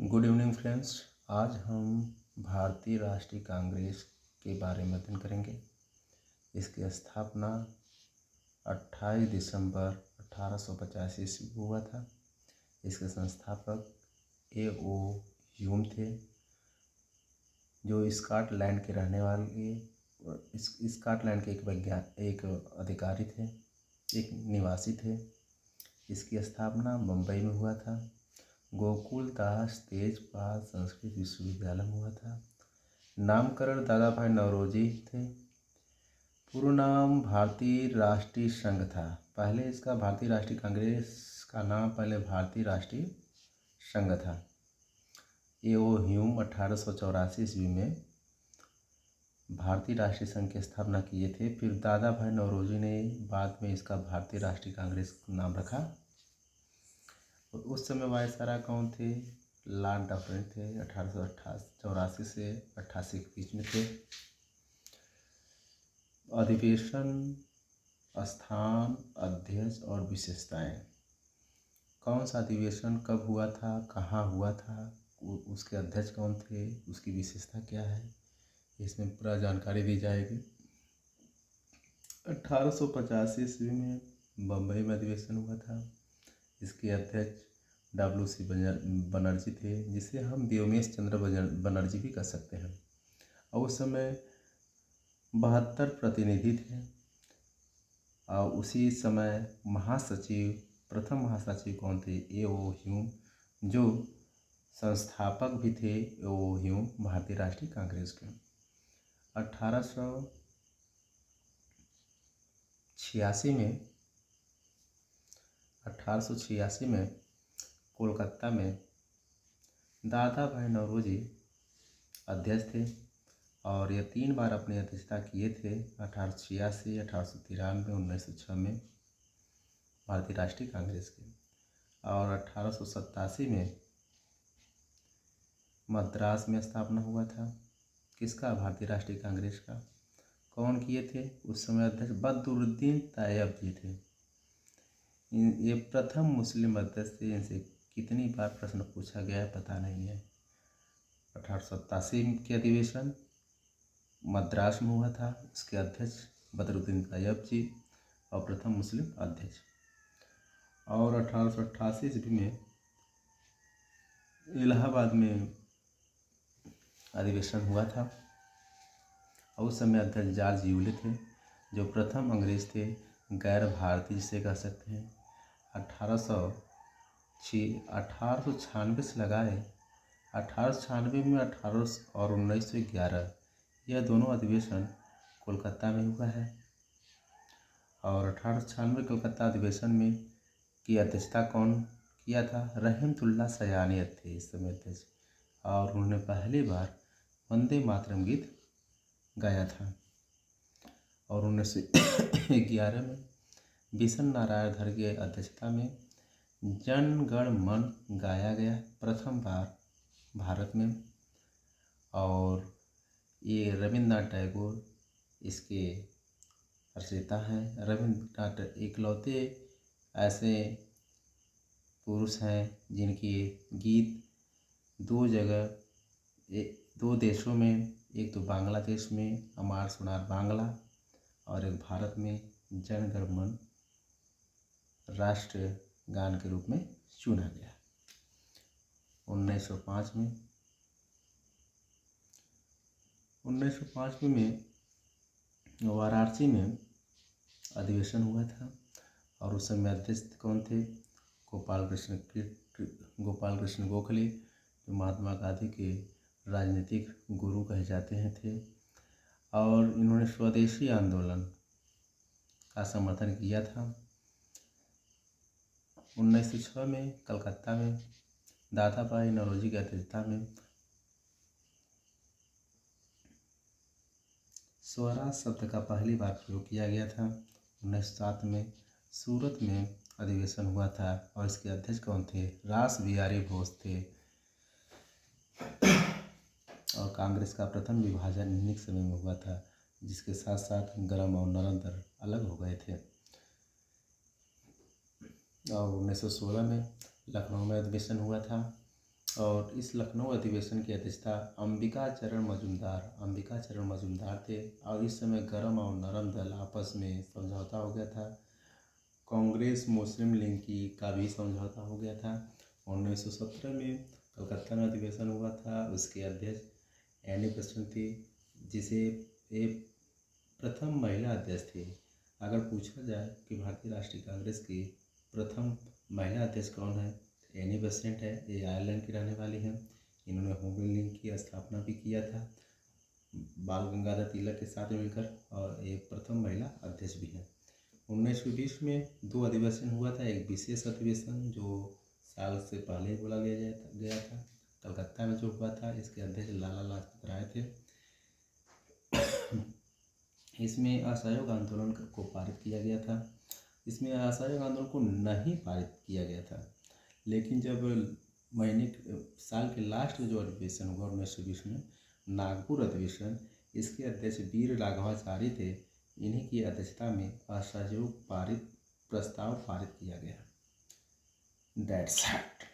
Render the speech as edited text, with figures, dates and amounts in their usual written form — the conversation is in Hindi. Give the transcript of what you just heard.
Good evening friends. आज हम भारतीय राष्ट्रीय कांग्रेस के बारे में अध्ययन करेंगे। इसकी स्थापना 28 दिसंबर 1885 ईस्वी को हुआ था। इसके संस्थापक A.O. ह्यूम थे, जो स्कॉटलैंड के रहने वाले स्कॉटलैंड के एक अधिकारी थे, एक निवासी थे। इसकी स्थापना मुंबई में हुआ था। गोकुल दास तेजपाल संस्कृत विश्वविद्यालय में हुआ था। नामकरण दादा भाई नौरोजी थे। पूर्ण नाम भारतीय राष्ट्रीय संघ था। पहले इसका भारतीय राष्ट्रीय कांग्रेस का नाम पहले भारतीय राष्ट्रीय संघ था। A.O. ह्यूम 1884 ईस्वी में भारतीय राष्ट्रीय संघ की स्थापना किए थे। फिर दादा भाई नौरोजी ने बाद में इसका भारतीय राष्ट्रीय कांग्रेस नाम रखा। और उस समय वायसराय कौन थे? लॉर्ड डफरिन थे। 1884 से 88 के बीच में थे। अधिवेशन, स्थान, अध्यक्ष और विशेषताएं। कौन सा अधिवेशन कब हुआ था, कहाँ हुआ था, उसके अध्यक्ष कौन थे, उसकी विशेषता क्या है, इसमें पूरा जानकारी दी जाएगी। 1885 ईस्वी में बम्बई में अधिवेशन हुआ था। इसके अध्यक्ष W.C. बनर्जी थे, जिसे हम व्योमेश चंद्र बनर्जी भी कह सकते हैं। और उस समय 72 प्रतिनिधि थे। और उसी समय प्रथम महासचिव कौन थे? A.O. ह्यूम, जो संस्थापक भी थे। A.O. ह्यूम भारतीय राष्ट्रीय कांग्रेस के 1886 में कोलकाता में दादा भाई नौरोजी अध्यक्ष थे। और यह 3 बार अपनी अध्यक्षता किए थे। 1886, 1893, 1906 में भारतीय राष्ट्रीय कांग्रेस के। और 1887 में मद्रास में स्थापना हुआ था। किसका? भारतीय राष्ट्रीय कांग्रेस का। कौन किए थे उस समय अध्यक्ष? बदरुद्दीन तैयब जी थे। ये प्रथम मुस्लिम अध्यक्ष थे। इनसे कितनी बार प्रश्न पूछा गया है पता नहीं है। 1887 के अधिवेशन मद्रास में हुआ था। उसके अध्यक्ष बदरुद्दीन तैयब जी और प्रथम मुस्लिम अध्यक्ष। और 1888 ईस्वी में इलाहाबाद में अधिवेशन हुआ था। और उस समय अध्यक्ष जॉर्ज यूले थे, जो प्रथम अंग्रेज थे, गैर भारतीय जिसे कह सकते हैं। 1896 से लगाए 1896 में 18 और 1911 यह दोनों अधिवेशन कोलकाता में हुआ है। और 1896 कोलकाता अधिवेशन में की अध्यक्षता कौन किया था? रहमतुल्लाह सयानी थे इस समय अध्यक्ष। और उन्होंने पहली बार वंदे मातरम गीत गाया था। और 1911 में बिशन नारायण धर की अध्यक्षता में जन गण मन गाया गया प्रथम बार भारत में। और ये रविन्द्रनाथ टैगोर इसके रचयिता हैं। रविन्द्रनाथ इकलौते ऐसे पुरुष हैं जिनके गीत दो देशों में, एक तो बांग्लादेश में अमार सुनार बांग्ला और एक भारत में जन गण मन राष्ट्र गान के रूप में चुना गया। 1905 में वाराणसी में अधिवेशन हुआ था। और उस समय अध्यक्ष कौन थे? गोपाल कृष्ण गोखले, जो महात्मा गांधी के राजनीतिक गुरु कहे जाते हैं थे। और इन्होंने स्वदेशी आंदोलन का समर्थन किया था। 1906 में कलकत्ता में दादा भाई नौरोजी की अध्यक्षता में स्वराज शब्द का पहली बार प्रयोग किया गया था। 1907 में सूरत में अधिवेशन हुआ था। और इसके अध्यक्ष कौन थे? रास बिहारी बोस थे। और कांग्रेस का प्रथम विभाजन इन्हीं समय में हुआ था, जिसके साथ साथ गर्म और नरम दल अलग हो गए थे। और 1916 में लखनऊ में अधिवेशन हुआ था। और इस लखनऊ अधिवेशन की अध्यक्षता अंबिका चरण मजूमदार थे। और इस समय गर्म और नरम दल आपस में समझौता हो गया था। कांग्रेस मुस्लिम लीग का भी समझौता हो गया था। 1917 में कलकत्ता में अधिवेशन हुआ था। उसके अध्यक्ष एनी बेसेंट थी, जिसे एक प्रथम महिला अध्यक्ष थी। अगर पूछा जाए कि भारतीय राष्ट्रीय कांग्रेस की प्रथम महिला अध्यक्ष कौन है, एनी बेसेंट है। ये आयरलैंड की रहने वाली हैं। इन्होंने मुस्लिम लीग की स्थापना भी किया था बाल गंगाधर तिलक के साथ मिलकर, और ये प्रथम महिला अध्यक्ष भी हैं। 1920 में 2 अधिवेशन हुआ था। एक विशेष अधिवेशन जो साल से पहले बुला लिया गया था, कलकत्ता में जो हुआ था। इसके अध्यक्ष लाला लाजपत राय थे। इसमें असहयोग आंदोलन को पारित किया गया था। इसमें असहयोग आंदोलन को नहीं पारित किया गया था, लेकिन जब साल के लास्ट में जो अधिवेशन हुआ 1920 में, नागपुर अधिवेशन, इसके अध्यक्ष वीर राघवाचारी थे। इन्हीं की अध्यक्षता में असहयोग प्रस्ताव पारित किया गया। That's it.